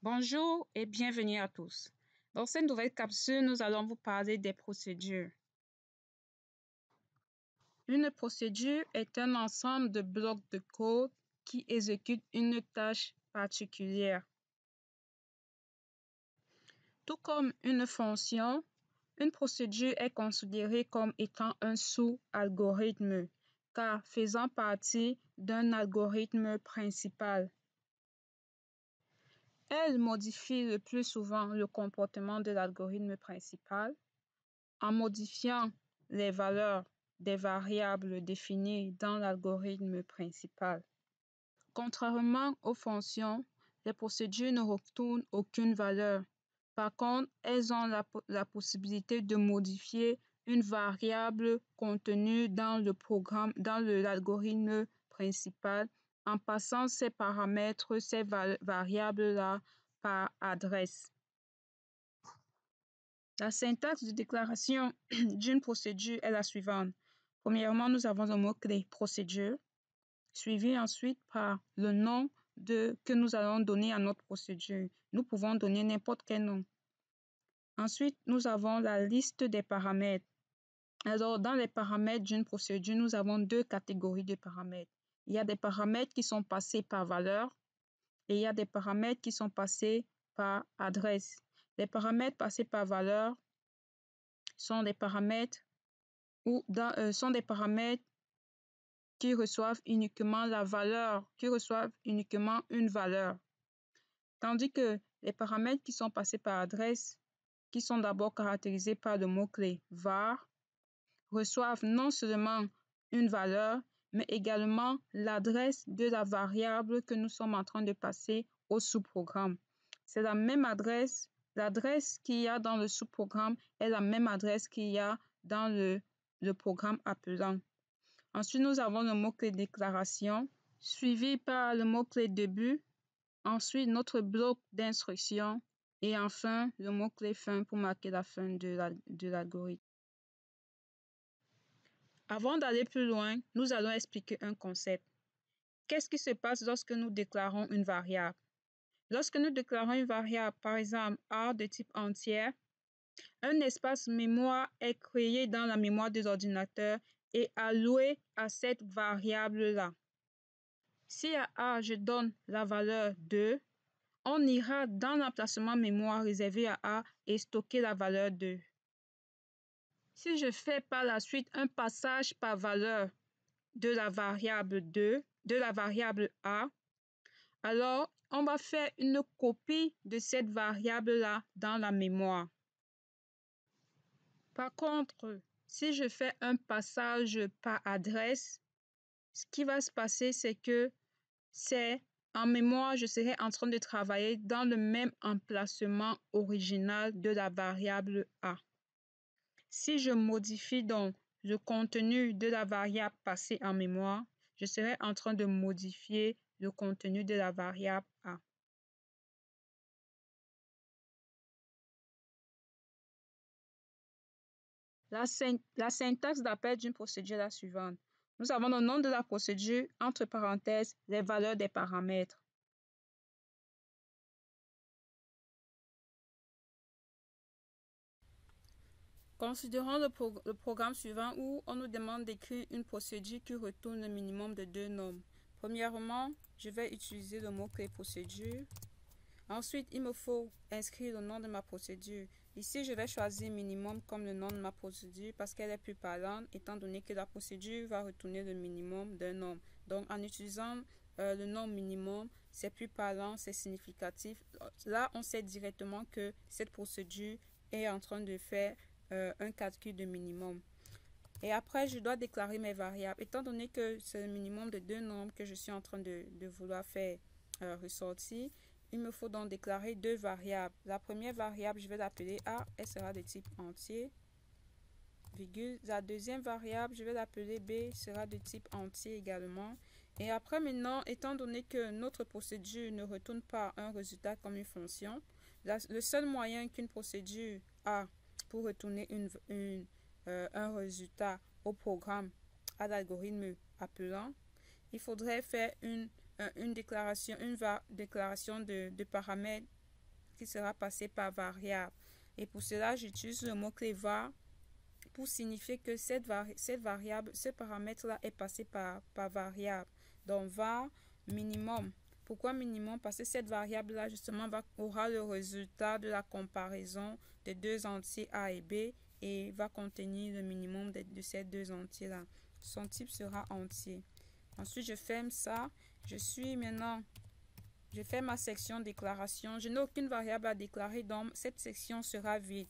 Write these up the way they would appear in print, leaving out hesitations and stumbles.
Bonjour et bienvenue à tous. Dans cette nouvelle capsule, nous allons vous parler des procédures. Une procédure est un ensemble de blocs de code qui exécutent une tâche particulière. Tout comme une fonction, une procédure est considérée comme étant un sous-algorithme, car faisant partie d'un algorithme principal. Elle modifie le plus souvent le comportement de l'algorithme principal en modifiant les valeurs des variables définies dans l'algorithme principal. Contrairement aux fonctions, les procédures ne retournent aucune valeur. Par contre, elles ont la possibilité de modifier une variable contenue dans l'algorithme principal en passant ces paramètres, ces variables-là, par adresse. La syntaxe de déclaration d'une procédure est la suivante. Premièrement, nous avons le mot-clé procédure, suivi ensuite par le nom que nous allons donner à notre procédure. Nous pouvons donner n'importe quel nom. Ensuite, nous avons la liste des paramètres. Alors, dans les paramètres d'une procédure, nous avons deux catégories de paramètres. Il y a des paramètres qui sont passés par valeur et il y a des paramètres qui sont passés par adresse. Les paramètres passés par valeur sont des paramètres qui reçoivent uniquement la valeur, qui reçoivent uniquement une valeur. Tandis que les paramètres qui sont passés par adresse, qui sont d'abord caractérisés par le mot-clé var, reçoivent non seulement une valeur, mais également l'adresse de la variable que nous sommes en train de passer au sous-programme. C'est la même adresse, l'adresse qu'il y a dans le sous-programme est la même adresse qu'il y a dans le programme appelant. Ensuite, nous avons le mot-clé déclaration, suivi par le mot-clé début, ensuite notre bloc d'instruction et enfin le mot-clé fin pour marquer la fin de l'algorithme. Avant d'aller plus loin, nous allons expliquer un concept. Qu'est-ce qui se passe lorsque nous déclarons une variable? Lorsque nous déclarons une variable, par exemple A de type entière, un espace mémoire est créé dans la mémoire de l'ordinateur et alloué à cette variable-là. Si à A, je donne la valeur 2, on ira dans l'emplacement mémoire réservé à A et stocker la valeur 2. Si je fais par la suite un passage par valeur de la variable 2, de la variable A, alors on va faire une copie de cette variable-là dans la mémoire. Par contre, si je fais un passage par adresse, ce qui va se passer, c'est que en mémoire, je serai en train de travailler dans le même emplacement original de la variable A. Si je modifie donc le contenu de la variable passée en mémoire, je serai en train de modifier le contenu de la variable A. La syntaxe d'appel d'une procédure est la suivante. Nous avons le nom de la procédure, entre parenthèses, les valeurs des paramètres. Considérons le programme suivant où on nous demande d'écrire une procédure qui retourne le minimum de deux nombres. Premièrement, je vais utiliser le mot-clé procédure. Ensuite, il me faut inscrire le nom de ma procédure. Ici, je vais choisir minimum comme le nom de ma procédure parce qu'elle est plus parlante, étant donné que la procédure va retourner le minimum d'un nombre. Donc, en utilisant le nom minimum, c'est plus parlant, c'est significatif. Là, on sait directement que cette procédure est en train de faire un calcul de minimum. Et après, je dois déclarer mes variables. Étant donné que c'est le minimum de deux nombres que je suis en train de vouloir faire ressortir, il me faut donc déclarer deux variables. La première variable, je vais l'appeler A, elle sera de type entier, virgule. La deuxième variable, je vais l'appeler B, sera de type entier également. Et après maintenant, étant donné que notre procédure ne retourne pas un résultat comme une fonction, le seul moyen qu'une procédure a pour retourner un résultat au programme, à l'algorithme appelant, il faudrait faire une déclaration de paramètres qui sera passé par variable. Et pour cela, j'utilise le mot-clé var pour signifier que cette variable, ce paramètre-là est passé par variable. Donc, var minimum. Pourquoi minimum? Parce que cette variable-là, justement, aura le résultat de la comparaison des deux entiers A et B et va contenir le minimum de ces deux entiers-là. Son type sera entier. Ensuite, je ferme ça. Je fais ma section déclaration. Je n'ai aucune variable à déclarer, donc cette section sera vide.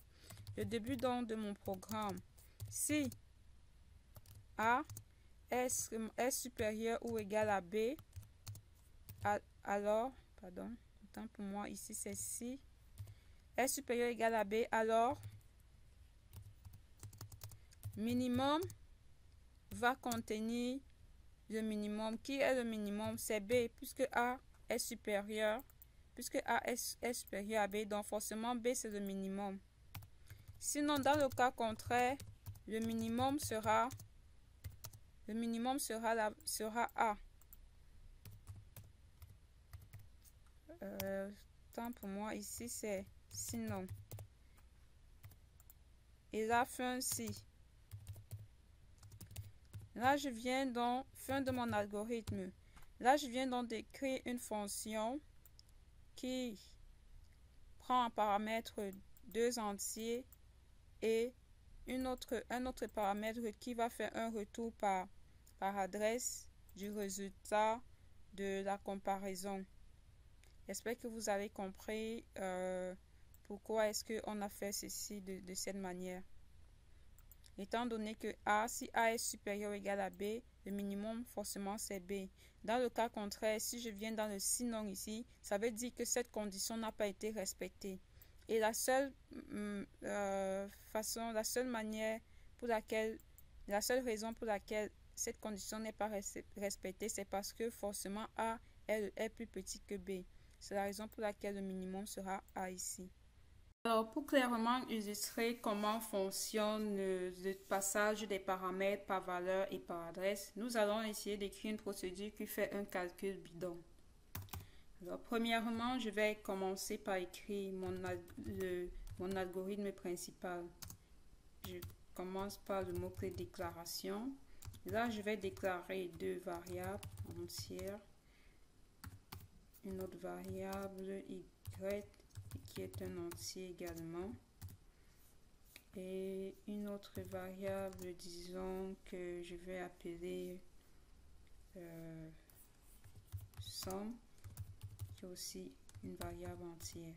Le début donc de mon programme. Si A est supérieur ou égal à B, alors, pardon, autant pour moi, ici c'est si est supérieur ou égal à B, alors minimum va contenir le minimum. Qui est le minimum? C'est B, puisque A est supérieur. Puisque A est supérieur à B, donc forcément B c'est le minimum. Sinon, dans le cas contraire, le minimum sera A. Tant pour moi, ici c'est sinon. Et là, fin si. Là, je viens donc, fin de mon algorithme. Là, je viens donc d'écrire une fonction qui prend en paramètre deux entiers et un autre paramètre qui va faire un retour par adresse du résultat de la comparaison. J'espère que vous avez compris pourquoi est-ce qu'on a fait ceci de cette manière. Étant donné que si A est supérieur ou égal à B, le minimum forcément c'est B. Dans le cas contraire, si je viens dans le sinon ici, ça veut dire que cette condition n'a pas été respectée. Et la seule raison pour laquelle cette condition n'est pas respectée, c'est parce que forcément A est plus petit que B. C'est la raison pour laquelle le minimum sera A ici. Alors, pour clairement illustrer comment fonctionne le passage des paramètres par valeur et par adresse, nous allons essayer d'écrire une procédure qui fait un calcul bidon. Alors, premièrement, je vais commencer par écrire mon algorithme principal. Je commence par le mot-clé déclaration. Là, je vais déclarer deux variables entières. Une autre variable y qui est un entier également. Et une autre variable, disons que je vais appeler somme, qui est aussi une variable entière.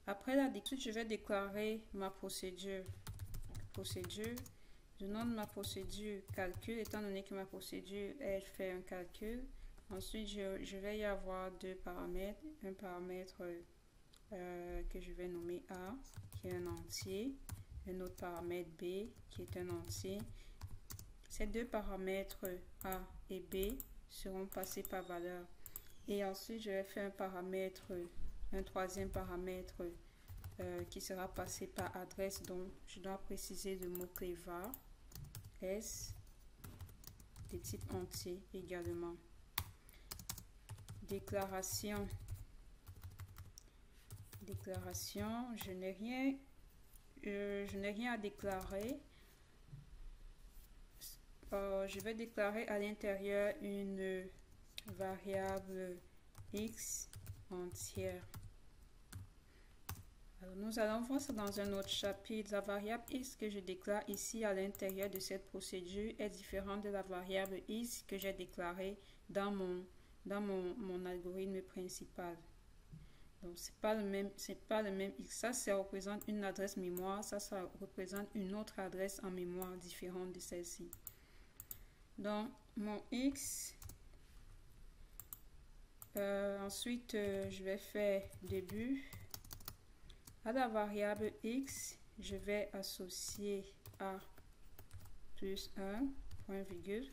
Après la déclaration, je vais déclarer ma procédure. Le nom de ma procédure calcul, étant donné que ma procédure elle fait un calcul. Ensuite, je vais y avoir deux paramètres. Un paramètre que je vais nommer A, qui est un entier. Un autre paramètre B, qui est un entier. Ces deux paramètres A et B seront passés par valeur. Et ensuite, je vais faire un troisième paramètre qui sera passé par adresse. Donc, je dois préciser le mot-clé var S de type entier également. Déclaration, je n'ai rien à déclarer. Je vais déclarer à l'intérieur une variable x entière. Alors, nous allons voir ça dans un autre chapitre. La variable x que je déclare ici à l'intérieur de cette procédure est différente de la variable x que j'ai déclarée dans mon algorithme principal. Donc, c'est pas le même x. Ça représente une adresse mémoire. Ça représente une autre adresse en mémoire différente de celle-ci. Donc, mon x. Ensuite, je vais faire début. À la variable x, je vais associer a plus 1, point virgule.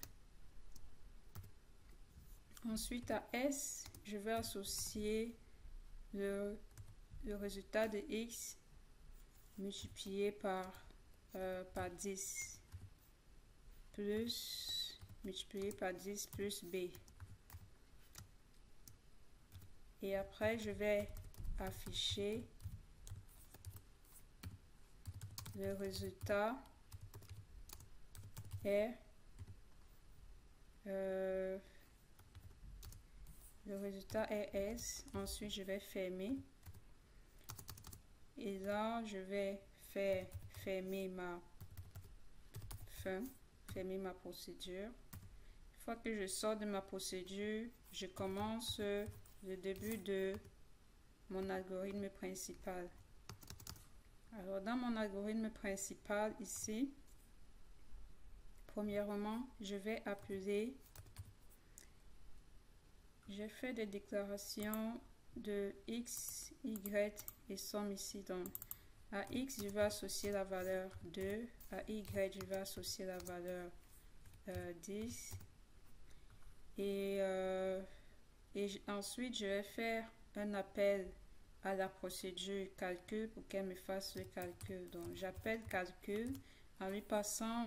Ensuite, à s, je vais associer le résultat de x multiplié par 10 plus multiplié par 10 plus b. Et après, je vais afficher le résultat est S. Ensuite, je vais fermer. Et là, je vais faire fermer ma procédure. Une fois que je sors de ma procédure, je commence le début de mon algorithme principal. Alors, dans mon algorithme principal, ici, premièrement, je vais appeler, j'ai fait des déclarations de x, y et somme ici. Donc, à x, je vais associer la valeur 2, à y, je vais associer la valeur 10. Et ensuite, je vais faire un appel à la procédure calcul pour qu'elle me fasse le calcul. Donc, j'appelle calcul en lui passant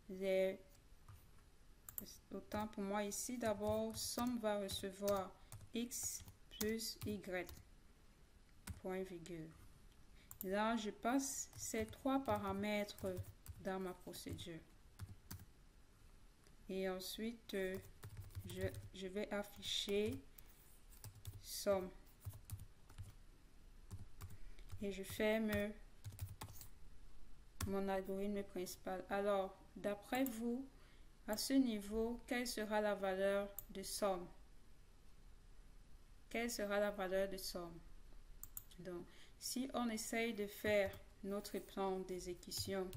les... Autant pour moi ici, d'abord, somme va recevoir x plus y, point virgule. Là, je passe ces trois paramètres dans ma procédure. Et ensuite, je vais afficher somme. Et je ferme mon algorithme principal. Alors, d'après vous, à ce niveau, quelle sera la valeur de somme? Quelle sera la valeur de somme? Donc, si on essaye de faire notre plan d'exécution,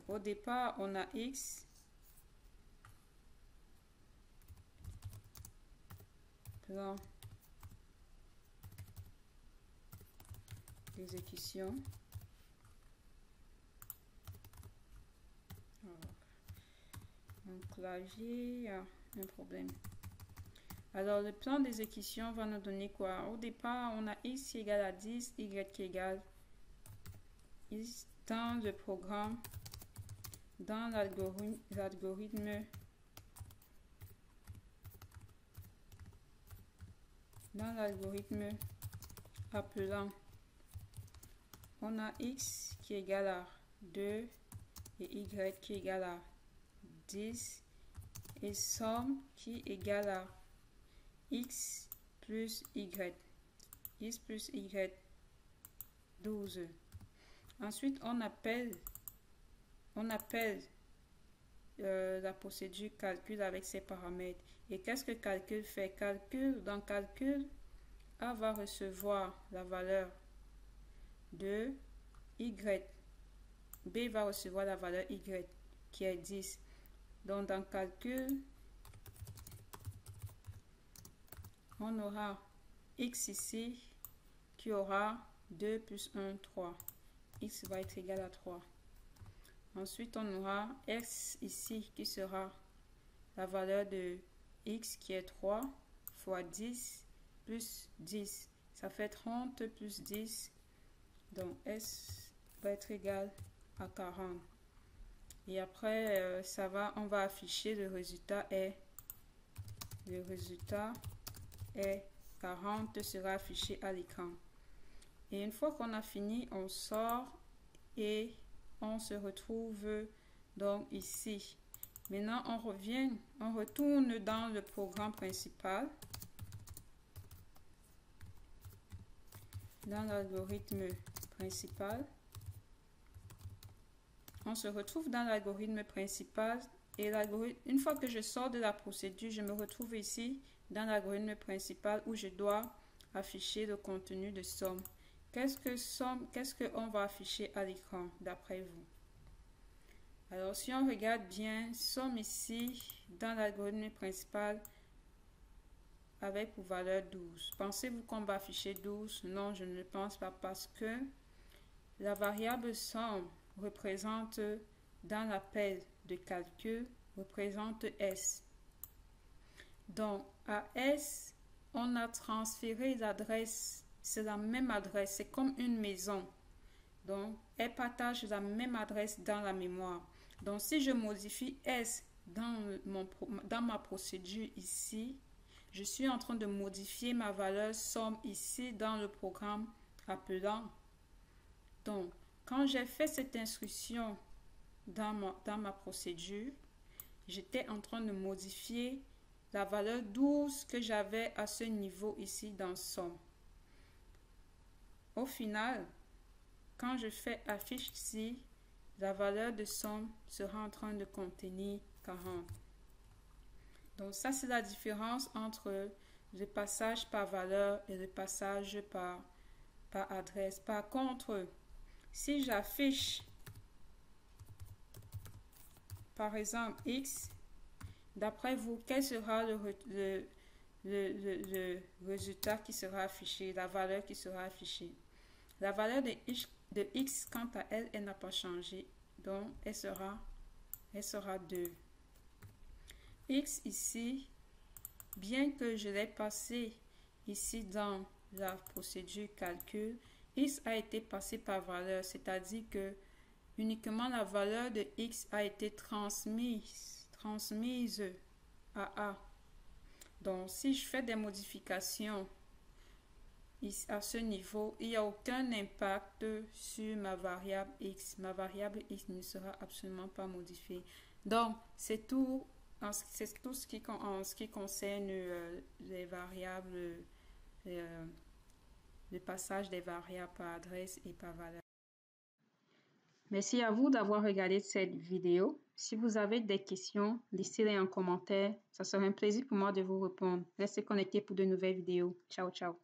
au départ, on a x, plan d'exécution. Mon clavier a un problème. Alors, le plan d'exécution va nous donner quoi? Au départ, on a x qui est égal à 10, y qui est égal x dans le programme, dans l'algorithme, appelant, on a x qui est égal à 2 et y qui est égal à 10 et somme qui est égal à x plus y, 12. Ensuite, on appelle la procédure calcul avec ses paramètres. Et qu'est-ce que calcul fait? Dans calcul, A va recevoir la valeur de y, B va recevoir la valeur y qui est 10. Donc, dans calcul, on aura x ici qui aura 2 plus 1, 3. X va être égal à 3. Ensuite, on aura x ici qui sera la valeur de x qui est 3 fois 10 plus 10. Ça fait 30 plus 10. Donc, s va être égal à 40. Et après, on va afficher le résultat est 40 sera affiché à l'écran. Et une fois qu'on a fini, on sort et on se retrouve donc ici. Maintenant, on retourne dans le programme principal, dans l'algorithme principal. On se retrouve dans l'algorithme principal et une fois que je sors de la procédure, je me retrouve ici dans l'algorithme principal où je dois afficher le contenu de somme. Qu'est-ce qu'on va afficher à l'écran d'après vous? Alors, si on regarde bien, somme ici dans l'algorithme principal avec pour valeur 12. Pensez-vous qu'on va afficher 12? Non, je ne le pense pas parce que la variable somme représente dans l'appel de calcul représente S. Donc, à S, on a transféré l'adresse. C'est la même adresse. C'est comme une maison. Donc, elle partage la même adresse dans la mémoire. Donc, si je modifie S dans ma procédure ici, je suis en train de modifier ma valeur somme ici dans le programme appelant. Donc, quand j'ai fait cette instruction dans ma procédure, j'étais en train de modifier la valeur 12 que j'avais à ce niveau ici dans somme. Au final, quand je fais affiche ici, la valeur de somme sera en train de contenir 40. Donc ça, c'est la différence entre le passage par valeur et le passage par adresse. Par contre, si j'affiche par exemple X, d'après vous, quel sera le résultat qui sera affiché, la valeur qui sera affichée? La valeur de X, quant à elle, elle n'a pas changé. Donc, elle sera 2. X ici, bien que je l'ai passé ici dans la procédure calcul, X a été passé par valeur, c'est-à-dire que uniquement la valeur de X a été transmise à A. Donc, si je fais des modifications à ce niveau, il n'y a aucun impact sur ma variable X. Ma variable X ne sera absolument pas modifiée. Donc, c'est tout en ce qui concerne les variables, le passage des variables par adresse et par valeur. Merci à vous d'avoir regardé cette vidéo. Si vous avez des questions, laissez-les en commentaire. Ça sera un plaisir pour moi de vous répondre. Restez connectés pour de nouvelles vidéos. Ciao, ciao.